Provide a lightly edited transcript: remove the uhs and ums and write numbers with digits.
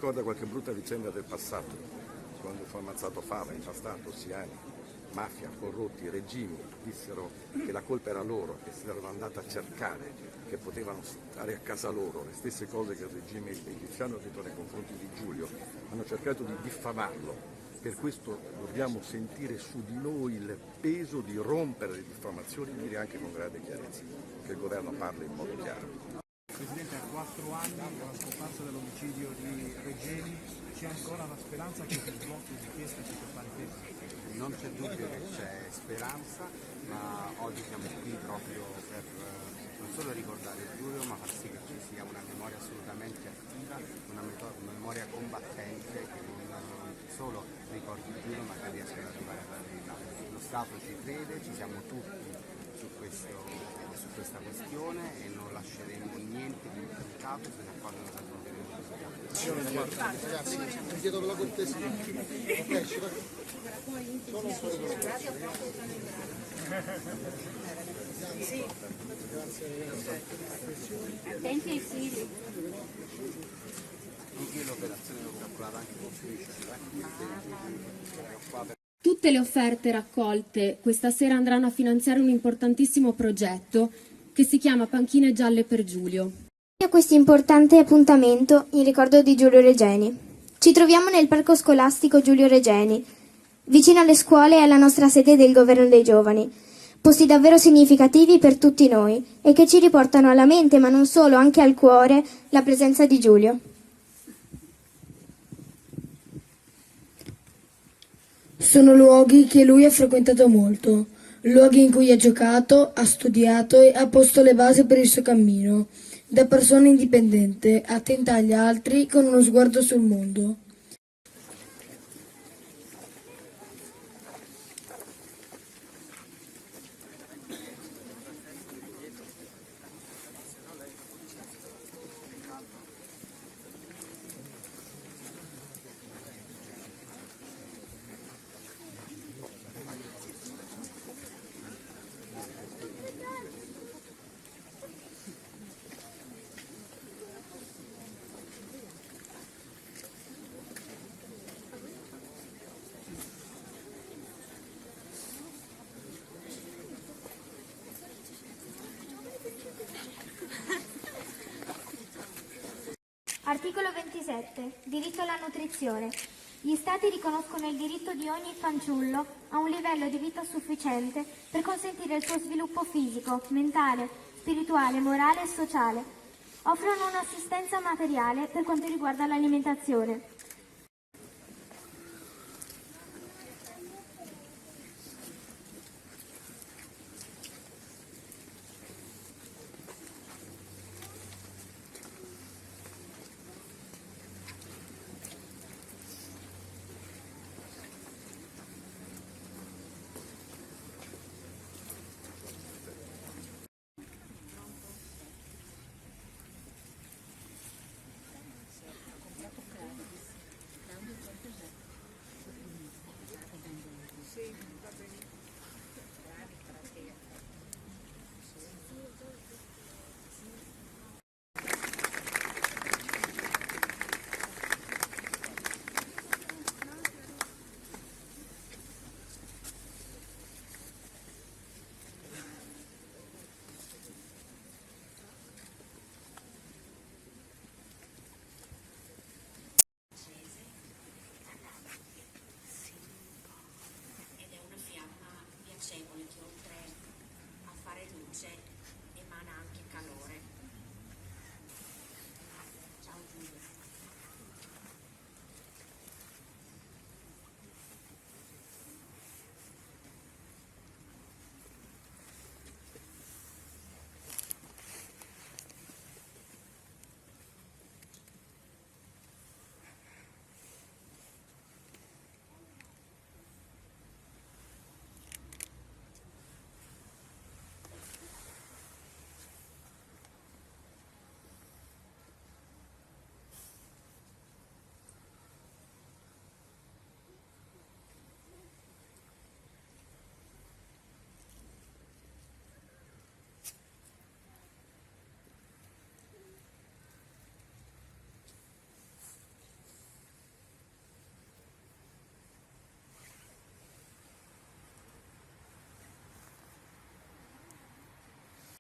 ricorda qualche brutta vicenda del passato, quando fu ammazzato Fava, impastato, Siani, mafia, corrotti, regimi, dissero che la colpa era loro, che si erano andati a cercare, che potevano stare a casa loro, le stesse cose che il regime egiziano ha detto nei confronti di Giulio, hanno cercato di diffamarlo. Per questo dobbiamo sentire su di noi il peso di rompere le diffamazioni e dire anche con grande chiarezza che il governo parli in modo chiaro. Presidente, a 4 anni dalla scomparsa dell'omicidio di Regeni c'è ancora la speranza che si sblocchi l'inchiesta che può fare tempo? Non c'è dubbio che c'è speranza, ma oggi siamo qui proprio per non solo ricordare Giulio, ma far sì che ci sia una memoria assolutamente attiva, una memoria combattente che non solo ricordi Giulio, ma che riesca ad arrivare alla verità. Lo Stato ci crede, ci siamo tutti su questa questione e non lasceremo niente di implicato fino a quando non raggiungeremo il risultato. Ragazzi, vi chiedo per la cortesia. Ok, ci va. Solo un po' di cose. Sì. Attenti ai figli. Anche l'operazione l'ho calcolata anche con Felice. Tutte le offerte raccolte questa sera andranno a finanziare un importantissimo progetto che si chiama Panchine Gialle per Giulio. A questo importante appuntamento in ricordo di Giulio Regeni. Ci troviamo nel parco scolastico Giulio Regeni, vicino alle scuole e alla nostra sede del Governo dei Giovani, posti davvero significativi per tutti noi e che ci riportano alla mente, ma non solo, anche al cuore, la presenza di Giulio. Sono luoghi che lui ha frequentato molto, luoghi in cui ha giocato, ha studiato e ha posto le basi per il suo cammino, da persona indipendente, attenta agli altri, con uno sguardo sul mondo. Articolo 27. Diritto alla nutrizione. Gli Stati riconoscono il diritto di ogni fanciullo a un livello di vita sufficiente per consentire il suo sviluppo fisico, mentale, spirituale, morale e sociale. Offrono un'assistenza materiale per quanto riguarda l'alimentazione.